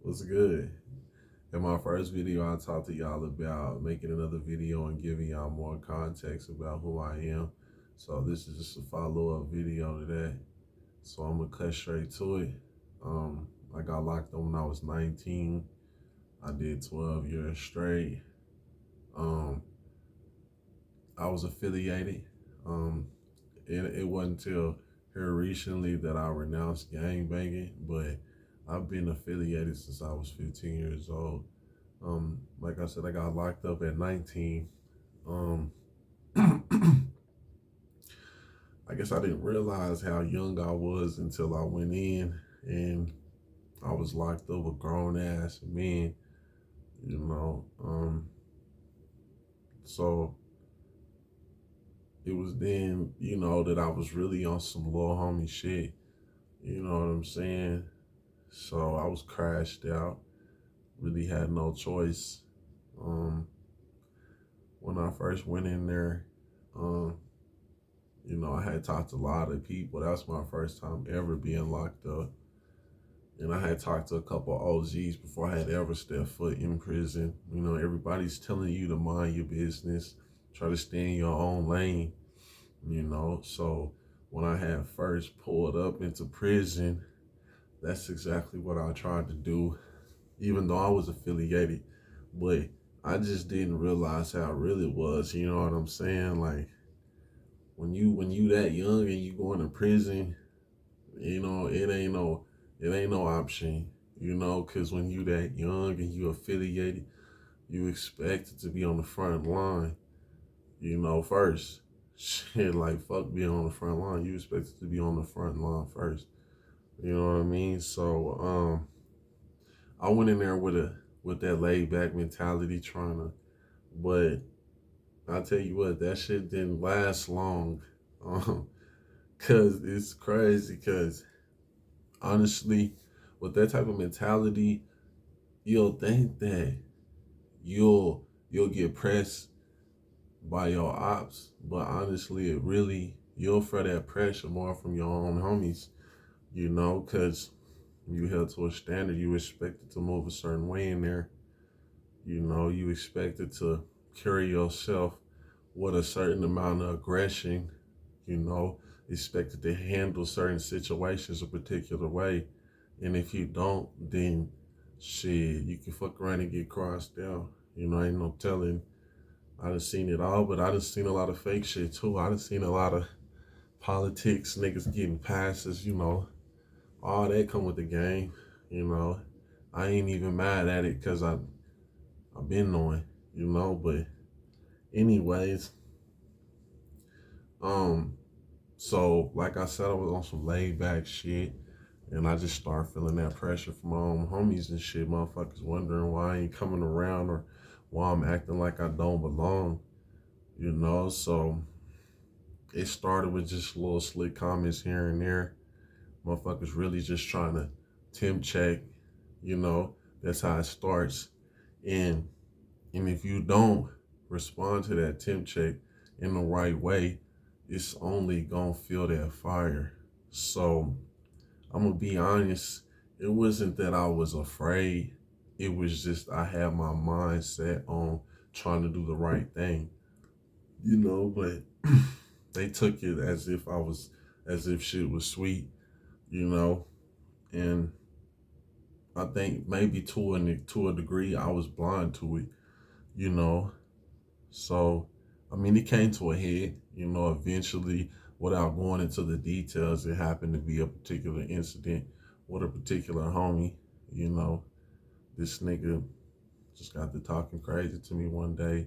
What's good? In my first video, I talked to y'all about making another video and giving y'all more context about who I am. So this is just a follow-up video to that. So I'm gonna cut straight to it. I got locked up when I was 19. I did 12 years straight. Um, I was affiliated. Um, it wasn't until here recently that I renounced gang banging, but I've been affiliated since I was 15 years old. Like I said, I got locked up at 19. Um, I guess I didn't realize how young I was until I went in and I was locked up with grown ass men, you know. So it was then, that I was really on some little homie shit. You know what I'm saying? So I was crashed out, really had no choice. Um, when I first went in there, um, I had talked to a lot of people. That was my first time ever being locked up. And I had talked to a couple of OGs before I had ever stepped foot in prison. Everybody's telling you to mind your business, try to stay in your own lane, So when I had first pulled up into prison, that's exactly what I tried to do, even though I was affiliated. But I just didn't realize how real it was, you know what I'm saying? Like, when you that young and you going to prison, it ain't no option, because when you that young and you affiliated, you expected to be on the front line, first. Shit, like fuck being on the front line. You expected to be on the front line first. You know what I mean? So I went in there with that laid back mentality trying to, but I tell you what, that shit didn't last long. Um, Cause it's crazy. Cause honestly, with that type of mentality, you'll think that you'll get pressed by your ops, but honestly, you'll feel that pressure more from your own homies. Cause you held to a standard, you expected to move a certain way in there. You expected to carry yourself with a certain amount of aggression. You know, expected to handle certain situations a particular way. And if you don't, then shit, you can fuck around and get crossed out. Ain't no telling. I done seen it all, but I done seen a lot of fake shit too. I done seen a lot of politics, niggas getting passes, all that come with the game. You know, I ain't even mad at it because I've been knowing, but anyways, um, so like I said, I was on some laid back shit. And I just start feeling that pressure from my own homies and shit. Motherfuckers wondering why I ain't coming around or why I'm acting like I don't belong. So it started with just little slick comments here and there. Motherfuckers really just trying to tempt check, you know. That's how it starts. And and if you don't respond to that temp check in the right way, it's only gonna feel that fire. So I'm gonna be honest, it wasn't that I was afraid. It was just I had my mind set on trying to do the right thing, but they took it as if shit was sweet, you know, and I think maybe to a degree I was blind to it, you know. So I mean it came to a head, eventually without going into the details. It happened to be a particular incident with a particular homie, you know. This nigga just got to talking crazy to me one day.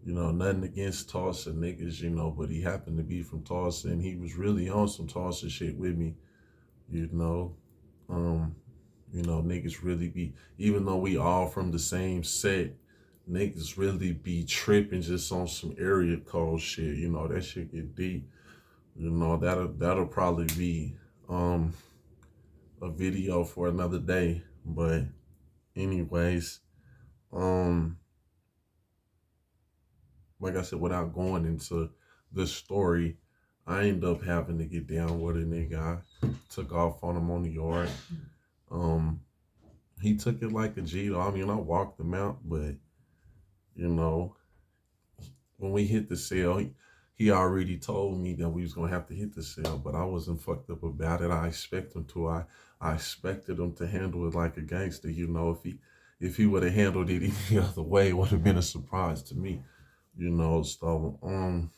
Nothing against Tulsa niggas, but he happened to be from Tulsa and he was really on some Tulsa shit with me, you know. Um, niggas really be, even though we all from the same set, niggas really be tripping just on some area code shit. That shit get deep. That'll probably be a video for another day. But anyways, um, like I said, without going into the story, I ended up having to get down with a nigga. I took off on him on the yard. Um, He took it like a G though. I mean, I walked him out, but you know, when we hit the cell, he already told me that we was gonna have to hit the cell, but I wasn't fucked up about it. I expect him to. I expected him to handle it like a gangster. You know, if he would have handled it any other way, it would have been a surprise to me. You know, so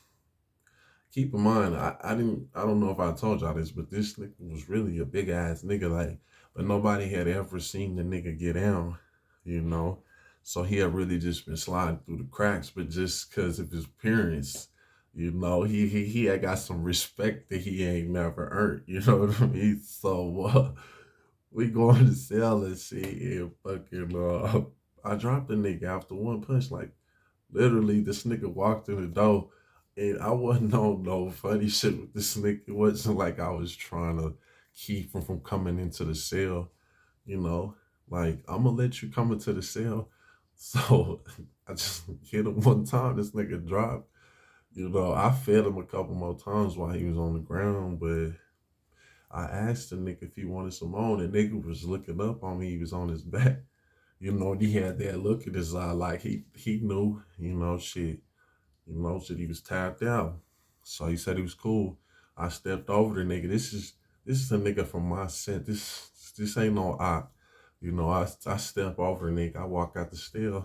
keep in mind, I don't know if I told y'all this, but this nigga was really a big ass nigga, like, but nobody had ever seen the nigga get down, you know. So he had really just been sliding through the cracks, but just because of his appearance, you know, he had got some respect that he ain't never earned, you know what I mean? So we going to sell and shit, and fucking I dropped the nigga after one punch, like literally, this nigga walked in the door, and I wasn't on no funny shit with this nigga. It wasn't like I was trying to keep him from coming into the cell, you know. Like, I'm gonna let you come into the cell. So I just hit him one time. This nigga dropped. You know, I fed him a couple more times while he was on the ground, but I asked the nigga if he wanted some more. The nigga was looking up on me. He was on his back. You know, he had that look in his eye like he knew, you know, shit. You know, said he was tapped out. So he said he was cool. I stepped over the nigga. This is a nigga from my set. This ain't no op. You know, I step over the nigga. I walk out the stair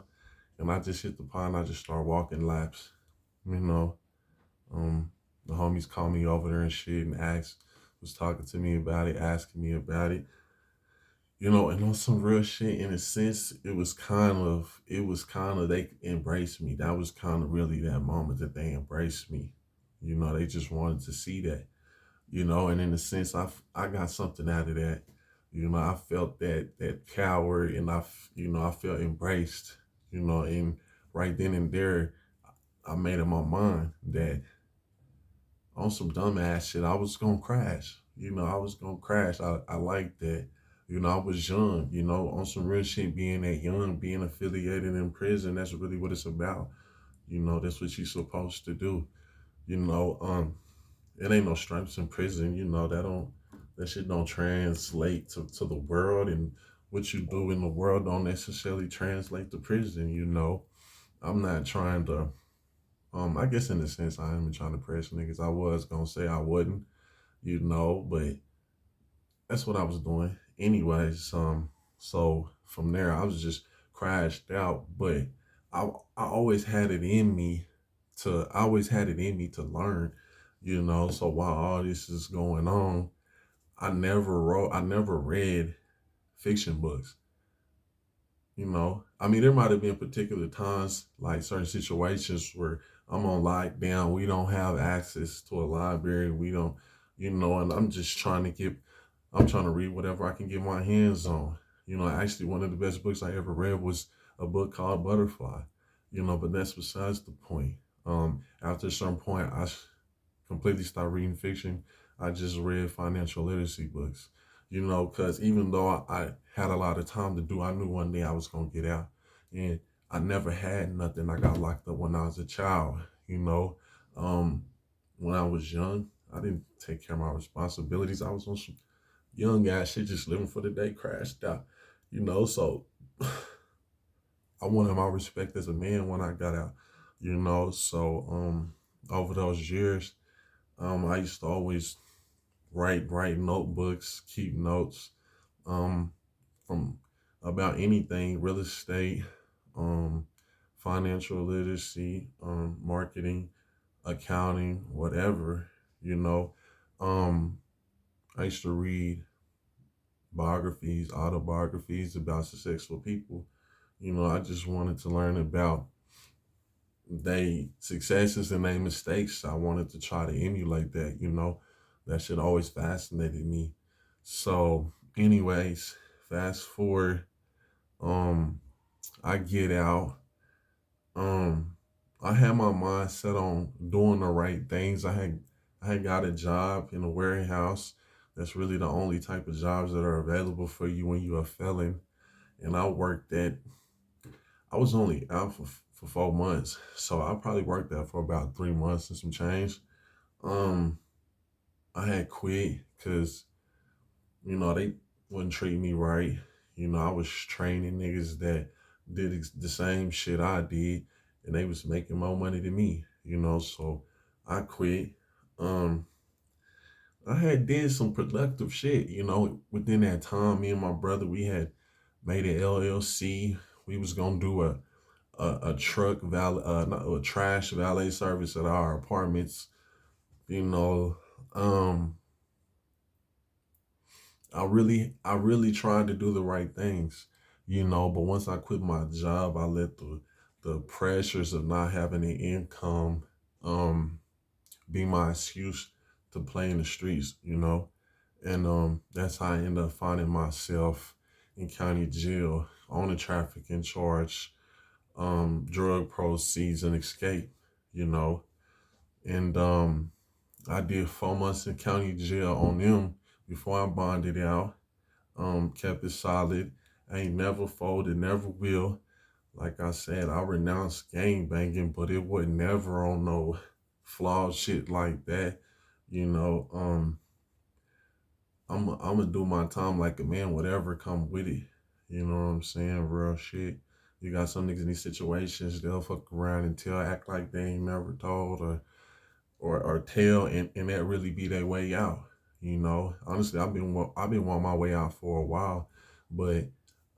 and I just hit the pond. I just start walking laps. You know, the homies called me over there and shit and was talking to me about it, asking me about it. You know, and on some real shit, in a sense, it was kind of they embraced me. That was kind of really that moment that they embraced me. You know, they just wanted to see that. You know, and in a sense, I got something out of that. You know, I felt that coward, and I felt embraced. You know, and right then and there, I made up my mind that on some dumbass shit, I was gonna crash. You know, I was gonna crash. I like that. You know, I was young, you know, on some real shit, being that young, being affiliated in prison, that's really what it's about. You know, that's what you're supposed to do. You know, it ain't no stripes in prison, you know, that shit don't translate to the world, and what you do in the world don't necessarily translate to prison, you know. I'm not trying to I guess in a sense I am trying to press niggas. I was gonna say I wouldn't, you know, but that's what I was doing. Anyways, so from there I was just crashed out, but I always had it in me I always had it in me to learn, you know. So while all this is going on, I never read fiction books. You know, I mean, there might have been particular times, like certain situations where I'm on lockdown. We don't have access to a library. We don't, you know, and I'm trying to read whatever I can get my hands on. You know, actually, one of the best books I ever read was a book called Butterfly. You know, but that's besides the point. After a certain point, completely stopped reading fiction. I just read financial literacy books, you know, because even though I had a lot of time to do, I knew one day I was going to get out. And I never had nothing. I got locked up when I was a child, you know. Um, when I was young, I didn't take care of my responsibilities. I was on some young ass shit, just living for the day, crashed out, you know. So I wanted my respect as a man when I got out, you know. So over those years, I used to always write notebooks, keep notes, um, from about anything, real estate, um, financial literacy, marketing, accounting, whatever, you know. Um, I used to read biographies, autobiographies about successful people. You know, I just wanted to learn about they successes and they mistakes. I wanted to try to emulate that, you know. That shit always fascinated me. So, anyways, fast forward, um, I get out. Um, I had my mind set on doing the right things. I had got a job in a warehouse. That's really the only type of jobs that are available for you when you're a felon. And I was only out for 4 months. So I probably worked there for about 3 months and some change. Um, I had quit because, you know, they wouldn't treat me right. You know, I was training niggas that did the same shit I did, and they was making more money than me. You know, so I quit. Um, I had did some productive shit. You know, within that time, me and my brother, we had made an LLC. We was gonna do a truck not a trash valet service at our apartments. You know, um, I really tried to do the right things, you know, but once I quit my job, I let the pressures of not having an income um be my excuse to play in the streets, you know. And that's how I ended up finding myself in county jail on a trafficking charge, drug proceeds and escape, you know. And I did 4 months in county jail on them before I bonded out. Kept it solid. I ain't never folded, never will. Like I said, I renounced gang banging, but it was never on no flawed shit like that. You know, I'm gonna do my time like a man, whatever come with it. You know what I'm saying? Real shit. You got some niggas in these situations, they'll fuck around and act like they ain't never told or tell, and that really be their way out. You know, honestly, I've been on my way out for a while, but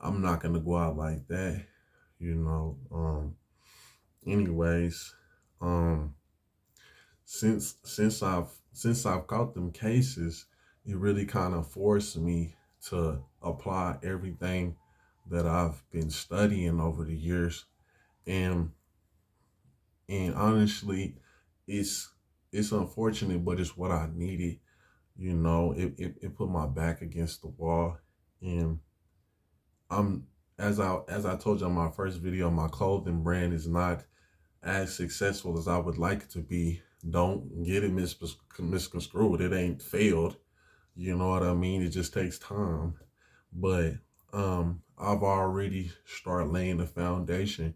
I'm not gonna go out like that. You know. Anyways, um, since I've caught them cases, it really kind of forced me to apply everything that I've been studying over the years, and honestly, it's it's unfortunate, but it's what I needed. You know, it put my back against the wall, and I'm as I told you in my first video, my clothing brand is not as successful as I would like it to be. Don't get it misconstrued. It ain't failed. You know what I mean? It just takes time. But I've already started laying the foundation,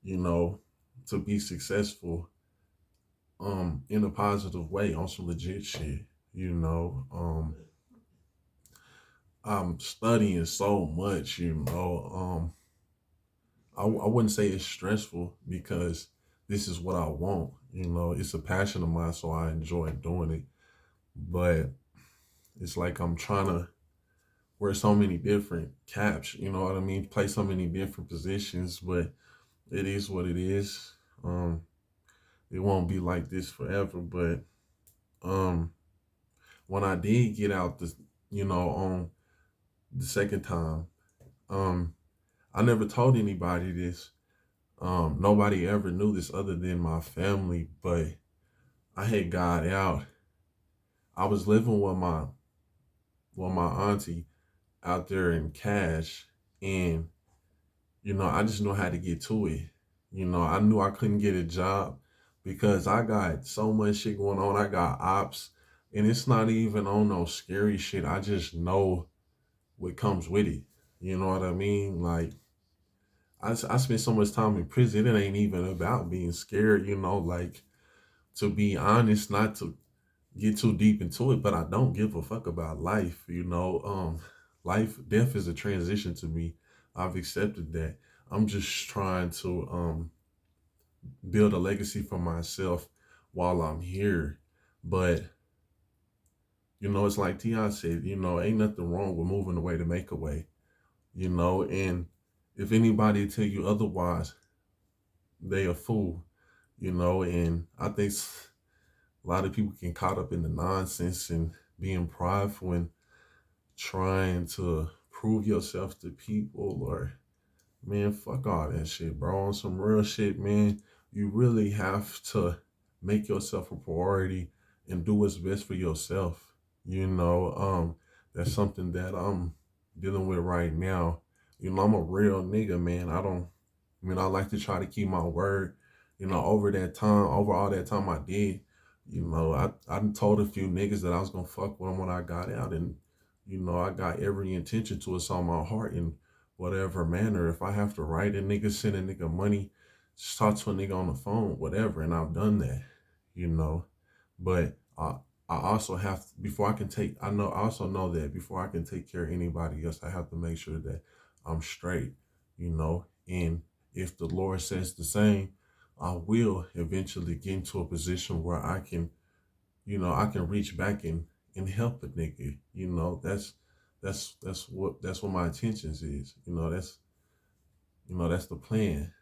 you know, to be successful in a positive way on some legit shit. You know, I'm studying so much, you know. I wouldn't say it's stressful because this is what I want. You know, it's a passion of mine, so I enjoy doing it. But it's like I'm trying to wear so many different caps, you know what I mean? Play so many different positions, but it is what it is. Um, it won't be like this forever, but um, when I did get out on the second time, um, I never told anybody this. Nobody ever knew this other than my family, but I had got out. I was living with my auntie out there in Cash, and I just know how to get to it. I knew I couldn't get a job because I got so much shit going on. I got ops, and it's not even on no scary shit. I just know what comes with it. You know what I mean? Like, I spent so much time in prison. It ain't even about being scared, like, to be honest, not to get too deep into it, but I don't give a fuck about life. Death is a transition to me. I've accepted that. I'm just trying to build a legacy for myself while I'm here. But it's like T.I. said, ain't nothing wrong with moving away to make a way. And if anybody tell you otherwise, they a fool. And I think a lot of people get caught up in the nonsense and being prideful and trying to prove yourself to people, or, man, fuck all that shit, bro. On some real shit, man, you really have to make yourself a priority and do what's best for yourself. That's something that I'm dealing with right now. I'm a real nigga, man. I like to try to keep my word. Over all that time I did, I told a few niggas that I was gonna fuck with them when I got out, and I got every intention to. It's on my heart in whatever manner. If I have to write a nigga, send a nigga money, just talk to a nigga on the phone, whatever, and I've done that. But I also have before I can take I also know that before I can take care of anybody else, I have to make sure that I'm straight, you know. And if the Lord says the same, I will eventually get into a position where I can, I can reach back and help a nigga. That's what my intentions is. That's the plan.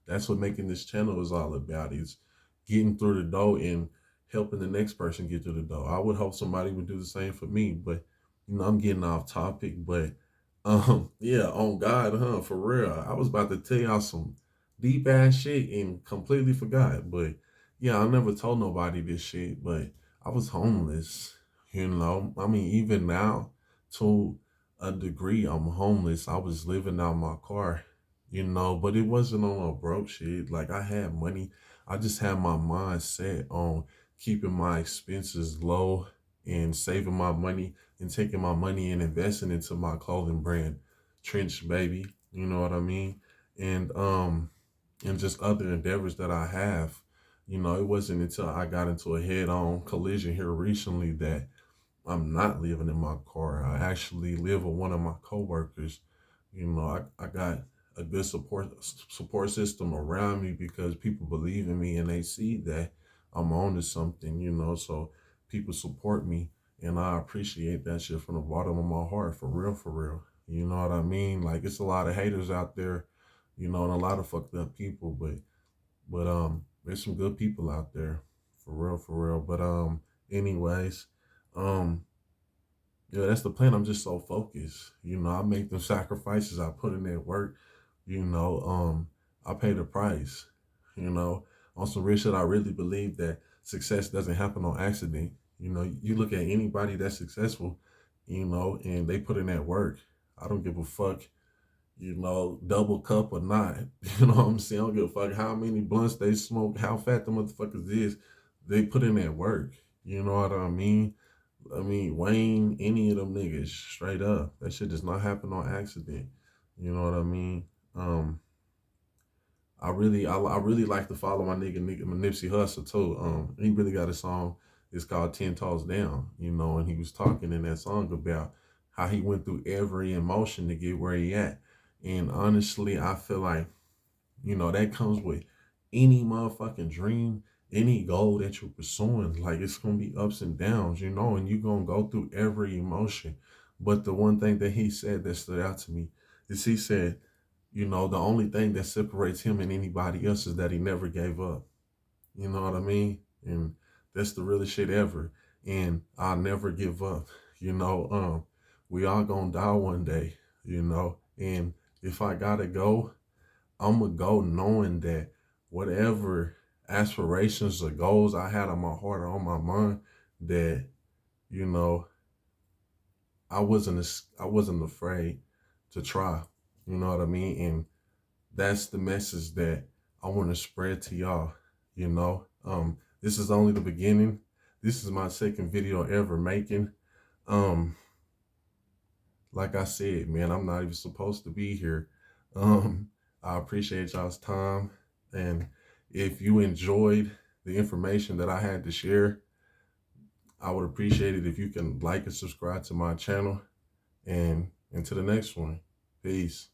That's what making this channel is all about, is getting through the door and helping the next person get through the door. I would hope somebody would do the same for me, but I'm getting off topic. But yeah, on God, for real. I was about to tell y'all some deep ass shit and completely forgot. But yeah, I never told nobody this shit, but I was homeless. I mean, even now, to a degree, I'm homeless. I was living out my car, but it wasn't on a broke shit. Like, I had money. I just had my mind set on keeping my expenses low and saving my money and taking my money and investing into my clothing brand, Trench Baby. You know what I mean? And just other endeavors that I have. It wasn't until I got into a head-on collision here recently that I'm not living in my car. I actually live with one of my coworkers. I got a good support system around me because people believe in me and they see that I'm on to something, so people support me, and I appreciate that shit from the bottom of my heart, for real, for real. You know what I mean? Like, it's a lot of haters out there, and a lot of fucked up people, but there's some good people out there, for real, for real. But anyways, um yeah, that's the plan. I'm just so focused. I make them sacrifices. I put in that work. You know, I pay the price. On some real shit, I really believe that success doesn't happen on accident. You look at anybody that's successful, and they put in that work. I don't give a fuck, double cup or not. You know what I'm saying? I don't give a fuck how many blunts they smoke, how fat the motherfuckers is. They put in that work. You know what I mean? Wayne, any of them niggas, straight up. That shit does not happen on accident. You know what I mean? Um, I really like to follow my Nipsey Hussle too. He really got a song. It's called 10 Toes Down. And he was talking in that song about how he went through every emotion to get where he at. And honestly, I feel like that comes with any motherfucking dream, any goal that you're pursuing. Like, it's gonna be ups and downs, and you're gonna go through every emotion. But the one thing that he said that stood out to me is he said, the only thing that separates him and anybody else is that he never gave up. You know what I mean? And that's the realest shit ever. And I'll never give up. We all gonna die one day, and if I gotta go, I'm gonna go knowing that whatever aspirations or goals I had on my heart or on my mind, that you know I wasn't afraid to try. You know what I mean? And that's the message that I want to spread to y'all. This is only the beginning. This is my second video ever making. Um, like I said, man, I'm not even supposed to be here. I appreciate y'all's time. And if you enjoyed the information that I had to share, I would appreciate it if you can like and subscribe to my channel. And until the next one, peace.